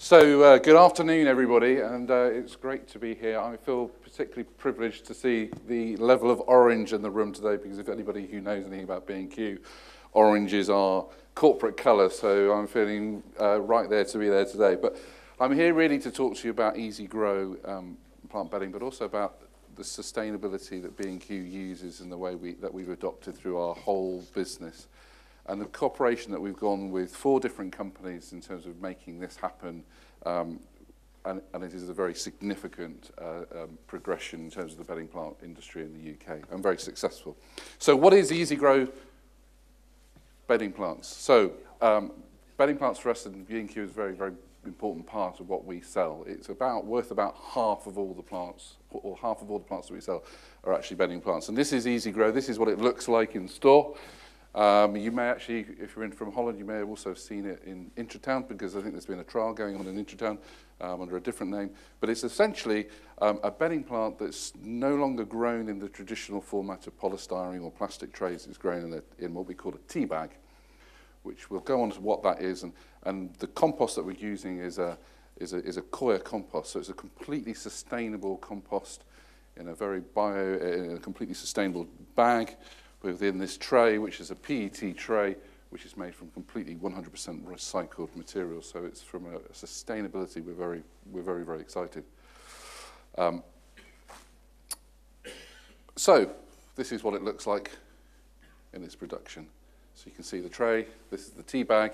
Good afternoon, everybody, and it's great to be here. I feel particularly privileged to see the level of orange in the room today, because if anybody who knows anything about B&Q, orange is our corporate colour, so I'm feeling right there to be there today. But I'm here really to talk to you about Easy Grow plant bedding, but also about the sustainability that B&Q uses in the way that we've adopted through our whole business. And the cooperation that we've gone with 4 different companies in terms of making this happen, and it is a very significant progression in terms of the bedding plant industry in the UK, and very successful. So what is Easy Grow bedding plants? So bedding plants for us in B&Q is a very, very important part of what we sell. It's worth about half of all the plants, or half of all the plants that we sell are actually bedding plants. And this is Easy Grow. This is what it looks like in store. You may actually, if you're in from Holland, you may have also seen it in Intratown, because I think there's been a trial going on in Intratown under a different name. But it's essentially a bedding plant that's no longer grown in the traditional format of polystyrene or plastic trays. It's grown in what we call a tea bag, which we'll go on to what that is. And the compost that we're using is a coir compost, so it's a completely sustainable compost in a completely sustainable bag within this tray, which is a PET tray, which is made from completely 100% recycled materials. So it's from a sustainability, we're very, very excited. So this is what it looks like in its production. So you can see the tray, this is the tea bag,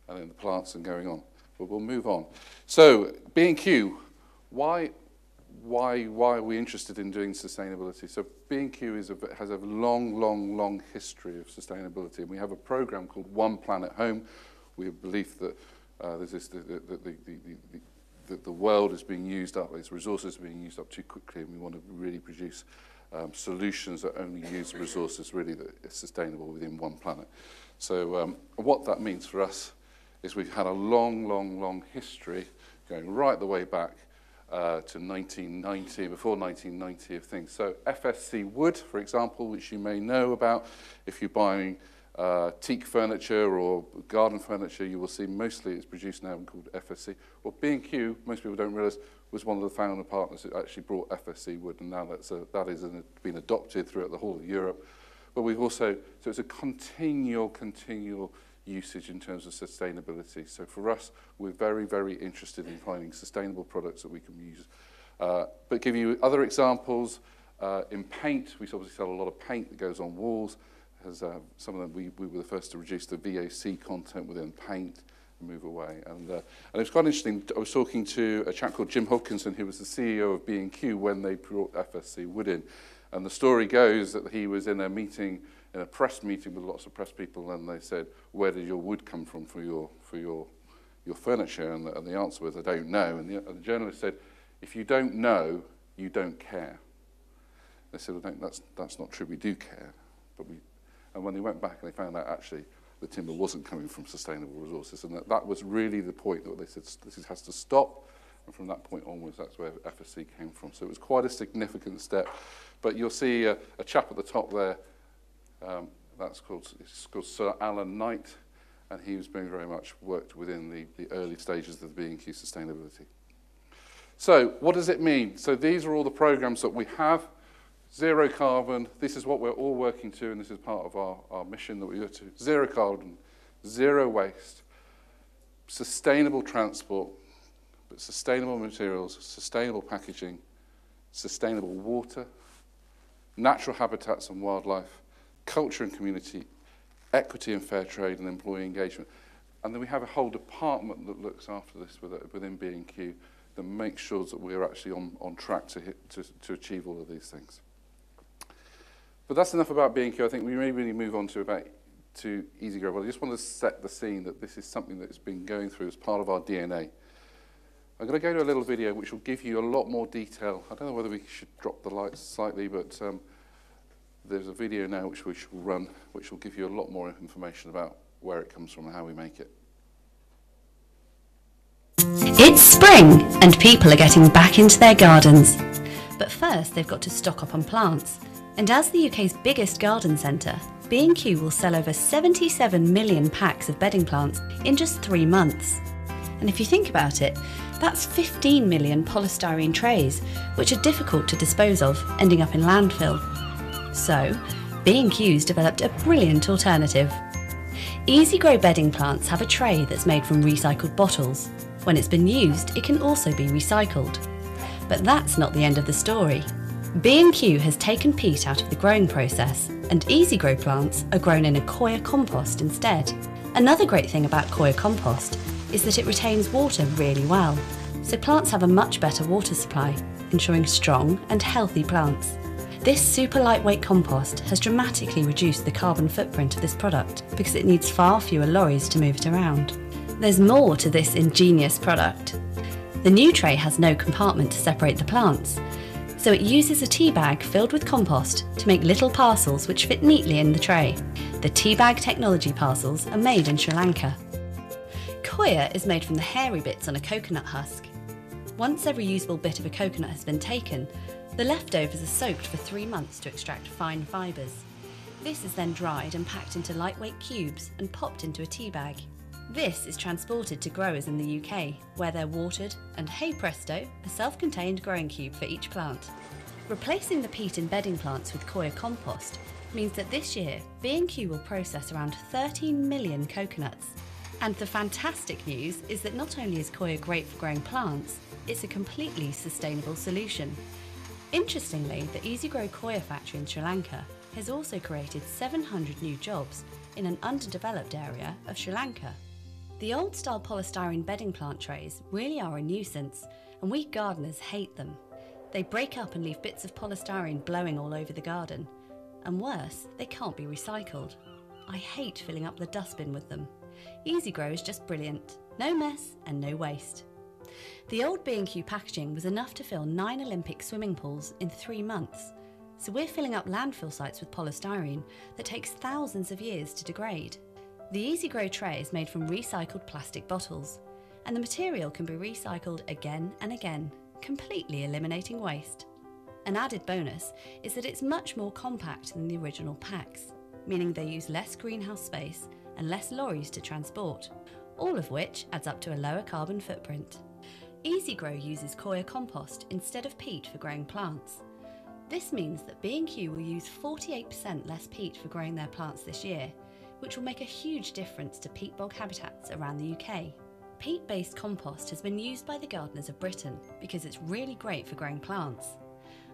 and then the plants and going on. But we'll move on. So B&Q, why are we interested in doing sustainability? So B&Q has a long history of sustainability, and we have a program called One Planet Home. We believe that the world is being used up, its resources are being used up too quickly, and we want to really produce solutions that only use resources really that are sustainable within one planet. So what that means for us is we've had a long history going right the way back to 1990, before 1990 of things. So FSC wood, for example, which you may know about, if you're buying teak furniture or garden furniture, you will see mostly it's produced now called FSC. Well, B&Q, most people don't realise, was one of the founder partners that actually brought FSC wood, and now that has been adopted throughout the whole of Europe. But we've also, so it's a continual usage in terms of sustainability. So for us, we're very interested in finding sustainable products that we can use. But give you other examples, in paint, we obviously sell a lot of paint that goes on walls. Some of them, we were the first to reduce the VOC content within paint and move away. And it was quite interesting. I was talking to a chap called Jim Hodkinson, who was the CEO of B&Q when they brought FSC wood in. And the story goes that he was in a meeting, in a press meeting with lots of press people, and they said, "Where did your wood come from for your furniture?" And the answer was, "I don't know." And the journalist said, "If you don't know, you don't care." They said, "Well, that's not true. We do care." And when they went back, and they found out actually the timber wasn't coming from sustainable resources, and that was really the point that they said this has to stop. And from that point onwards, that's where FSC came from. So it was quite a significant step. But you'll see a chap at the top there. It's called Sir Alan Knight, and he was being very much worked within the early stages of the B&Q sustainability. So what does it mean? So these are all the programs that we have. Zero carbon, this is what we're all working to, and this is part of our mission that we go to. Zero carbon, zero waste, sustainable transport, but sustainable materials, sustainable packaging, sustainable water, natural habitats and wildlife, culture and community, equity and fair trade, and employee engagement. And then we have a whole department that looks after this within B&Q that makes sure that we're actually on track to achieve all of these things. But that's enough about B&Q. I think we may really move on to Easy Grow. Well, I just want to set the scene that this is something that's been going through as part of our DNA. I'm going to go to a little video which will give you a lot more detail. I don't know whether we should drop the lights slightly, but there's a video now which we shall run, which will give you a lot more information about where it comes from and how we make it. It's spring and people are getting back into their gardens. But first they've got to stock up on plants. And as the UK's biggest garden centre, B&Q will sell over 77 million packs of bedding plants in just 3 months. And if you think about it, that's 15 million polystyrene trays, which are difficult to dispose of, ending up in landfill. So, B&Q's developed a brilliant alternative. Easy Grow bedding plants have a tray that's made from recycled bottles. When it's been used, it can also be recycled. But that's not the end of the story. B&Q has taken peat out of the growing process, and Easy Grow plants are grown in a coir compost instead. Another great thing about coir compost is that it retains water really well, so plants have a much better water supply, ensuring strong and healthy plants. This super lightweight compost has dramatically reduced the carbon footprint of this product because it needs far fewer lorries to move it around. There's more to this ingenious product. The new tray has no compartment to separate the plants, so it uses a tea bag filled with compost to make little parcels which fit neatly in the tray. The tea bag technology parcels are made in Sri Lanka. Coir is made from the hairy bits on a coconut husk. Once every usable bit of a coconut has been taken, the leftovers are soaked for 3 months to extract fine fibres. This is then dried and packed into lightweight cubes and popped into a tea bag. This is transported to growers in the UK, where they're watered and, hey presto, a self-contained growing cube for each plant. Replacing the peat in bedding plants with coir compost means that this year B&Q will process around 13 million coconuts. And the fantastic news is that not only is coir great for growing plants, it's a completely sustainable solution. Interestingly, the Easy Grow coir factory in Sri Lanka has also created 700 new jobs in an underdeveloped area of Sri Lanka. The old-style polystyrene bedding plant trays really are a nuisance, and we gardeners hate them. They break up and leave bits of polystyrene blowing all over the garden. And worse, they can't be recycled. I hate filling up the dustbin with them. Easy Grow is just brilliant. No mess and no waste. The old B&Q packaging was enough to fill 9 Olympic swimming pools in 3 months. So we're filling up landfill sites with polystyrene that takes thousands of years to degrade. The Easy Grow tray is made from recycled plastic bottles, and the material can be recycled again and again, completely eliminating waste. An added bonus is that it's much more compact than the original packs, meaning they use less greenhouse space and less lorries to transport, all of which adds up to a lower carbon footprint. Easy Grow uses coir compost instead of peat for growing plants. This means that B&Q will use 48% less peat for growing their plants this year, which will make a huge difference to peat bog habitats around the UK. Peat-based compost has been used by the gardeners of Britain because it's really great for growing plants.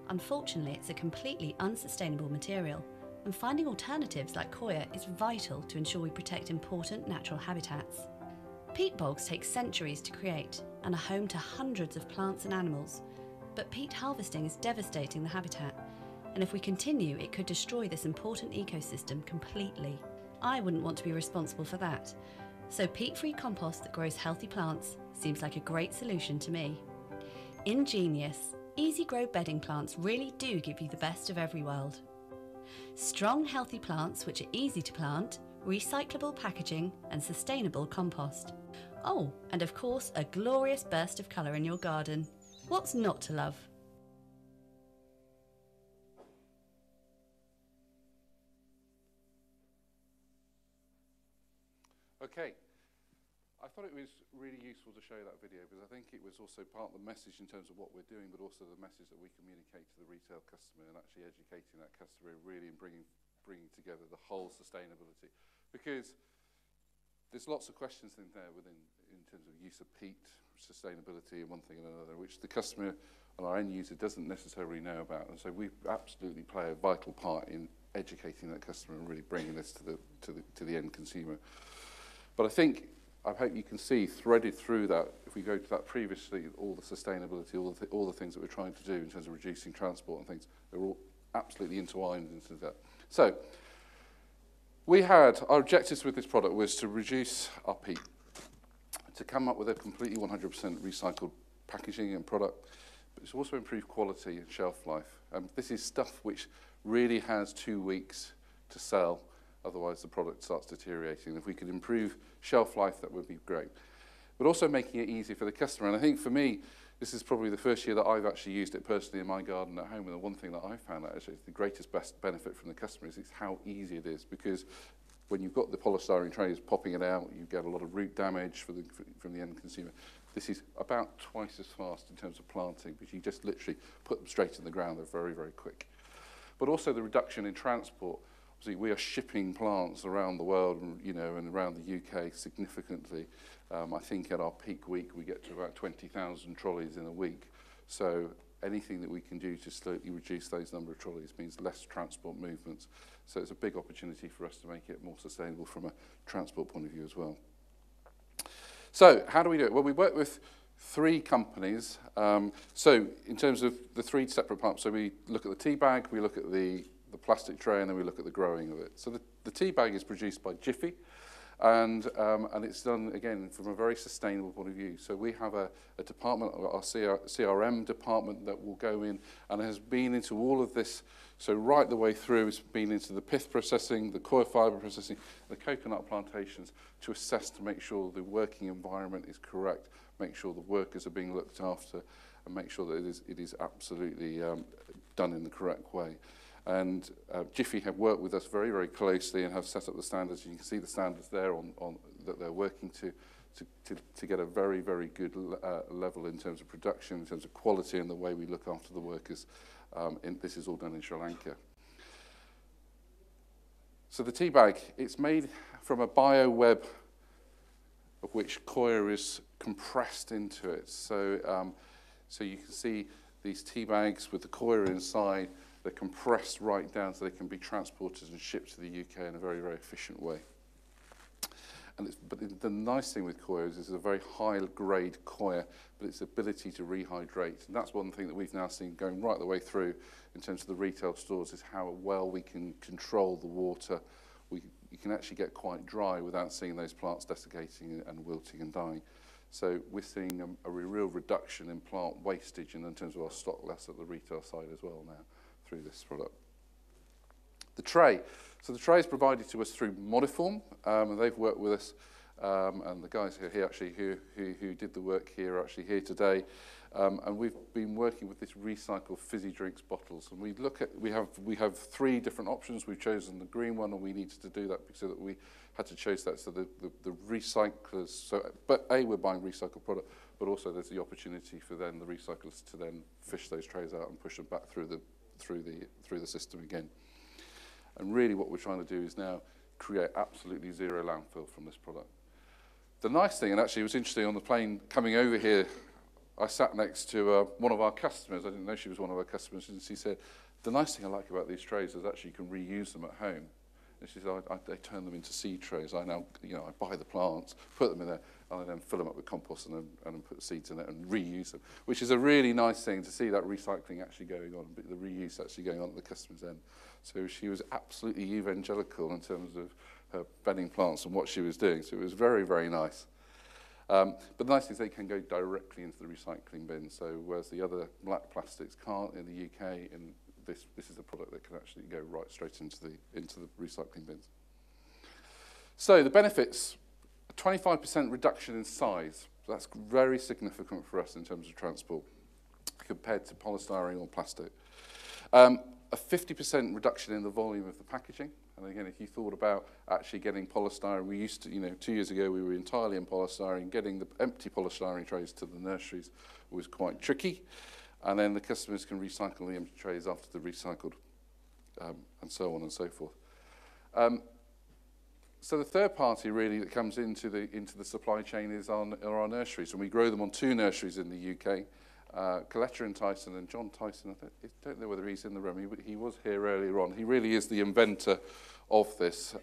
Unfortunately, it's a completely unsustainable material, and finding alternatives like coir is vital to ensure we protect important natural habitats. Peat bogs take centuries to create and are home to hundreds of plants and animals, but peat harvesting is devastating the habitat, and if we continue, it could destroy this important ecosystem completely. I wouldn't want to be responsible for that, so peat-free compost that grows healthy plants seems like a great solution to me. Ingenious, Easy Grow bedding plants really do give you the best of every world. Strong, healthy plants which are easy to plant, recyclable packaging and sustainable compost. Oh, and of course a glorious burst of colour in your garden. What's not to love? Okay, I thought it was really useful to show that video because I think it was also part of the message in terms of what we're doing, but also the message that we communicate to the retail customer and actually educating that customer really and bringing together the whole sustainability. Because there's lots of questions in there in terms of use of peat, sustainability and one thing and another, which the customer and our end user doesn't necessarily know about. And so we absolutely play a vital part in educating that customer and really bringing this to the end consumer. But I hope you can see threaded through that, if we go to that previously, all the sustainability, all the things that we're trying to do in terms of reducing transport and things, they're all absolutely entwined into that. So, our objectives with this product was to reduce our peat, to come up with a completely 100% recycled packaging and product, but it's also improved quality and shelf life. This is stuff which really has 2 weeks to sell. Otherwise, the product starts deteriorating. If we could improve shelf life, that would be great. But also making it easy for the customer. And I think for me, this is probably the first year that I've actually used it personally in my garden at home. And the one thing that I found out is the greatest best benefit from the customer is how easy it is. Because when you've got the polystyrene trays popping it out, you get a lot of root damage from the end consumer. This is about twice as fast in terms of planting, because you just literally put them straight in the ground. They're very, very quick. But also the reduction in transport. Obviously, we are shipping plants around the world, and around the UK significantly. I think at our peak week, we get to about 20,000 trolleys in a week. So anything that we can do to slightly reduce those number of trolleys means less transport movements. So it's a big opportunity for us to make it more sustainable from a transport point of view as well. So how do we do it? Well, we work with 3 companies. So in terms of the 3 separate parts, so we look at the tea bag, we look at the plastic tray, and then we look at the growing of it. So the tea bag is produced by Jiffy, and it's done, again, from a very sustainable point of view. So we have a department, our CRM department, that will go in and has been into all of this. So right the way through, it's been into the pith processing, the coir fibre processing, the coconut plantations, to assess to make sure the working environment is correct, make sure the workers are being looked after, and make sure that it is absolutely done in the correct way. And Jiffy have worked with us very, very closely and have set up the standards. You can see the standards there that they're working to get a very, very good level in terms of production, in terms of quality, and the way we look after the workers. This is all done in Sri Lanka. So the tea bag, it's made from a bio-web of which coir is compressed into it. So, so you can see these tea bags with the coir inside. They're compressed right down so they can be transported and shipped to the UK in a very, very efficient way. But the nice thing with coir is it's a very high-grade coir, but its ability to rehydrate. And that's one thing that we've now seen going right the way through in terms of the retail stores, is how well we can control the water. You can actually get quite dry without seeing those plants desiccating and wilting and dying. So we're seeing a real reduction in plant wastage in terms of our stock loss at the retail side as well now through this product. The tray. So the tray is provided to us through Modiform, and they've worked with us, and the guys who did the work here are actually here today, and we've been working with this recycled fizzy drinks bottles, and we have 3 different options. We've chosen the green one, and we needed to do that so that we had to choose that so the recyclers. So, but we're buying recycled product, but also there's the opportunity for then the recyclers to then fish those trays out and push them back through the system again. And really what we're trying to do is now create absolutely zero landfill from this product. The nice thing, and actually it was interesting on the plane coming over here, I sat next to one of our customers. I didn't know she was one of our customers, and she said, the nice thing I like about these trays is actually you can reuse them at home. And she said, I turn them into seed trays. I now, I buy the plants, put them in there, and I then fill them up with compost and then put seeds in it and reuse them, which is a really nice thing to see that recycling actually going on, the reuse actually going on at the customer's end. So she was absolutely evangelical in terms of her bedding plants and what she was doing. So it was very, very nice. But the nice thing is they can go directly into the recycling bin. So whereas the other black plastics can't in the UK, and this is a product that can actually go right straight into the recycling bins. So the benefits: a 25% reduction in size. So that's very significant for us in terms of transport compared to polystyrene or plastic. A 50% reduction in the volume of the packaging. And again, if you thought about actually getting polystyrene, we used to, 2 years ago, we were entirely in polystyrene. Getting the empty polystyrene trays to the nurseries was quite tricky. And then the customers can recycle the empty trays after they're recycled, and so on and so forth. So the third party really that comes into the supply chain is are our nurseries, and we grow them on 2 nurseries in the UK. Coletta and Tyson, and John Tyson, I don't know whether he's in the room, he was here earlier on. He really is the inventor of this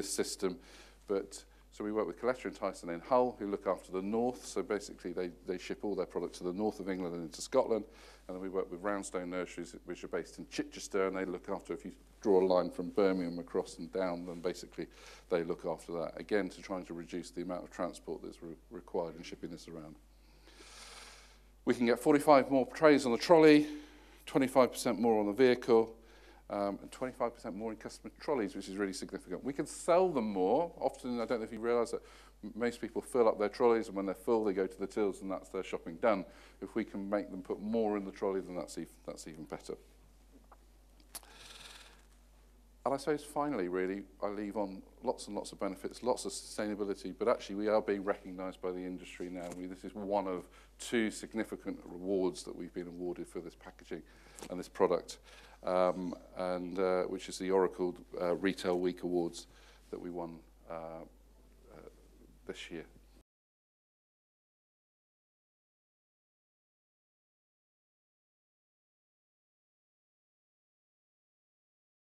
system. But so we work with Coletta and Tyson in Hull, who look after the north. So basically they ship all their products to the north of England and into Scotland. And then we work with Roundstone Nurseries, which are based in Chichester, and they look after, if you draw a line from Birmingham across and down, then basically they look after that. Again, trying to reduce the amount of transport that's required in shipping this around. We can get 45 more trays on the trolley, 25% more on the vehicle, and 25% more in customer trolleys, which is really significant. We can sell them more. Often, I don't know if you realise that most people fill up their trolleys, and when they're full, they go to the tills, and that's their shopping done. If we can make them put more in the trolley, then that's even better. And I suppose finally, really, I leave on lots and lots of benefits, lots of sustainability, but actually we are being recognised by the industry now. This is one of 2 significant awards that we've been awarded for this packaging and this product, which is the Oracle Retail Week Awards that we won this year.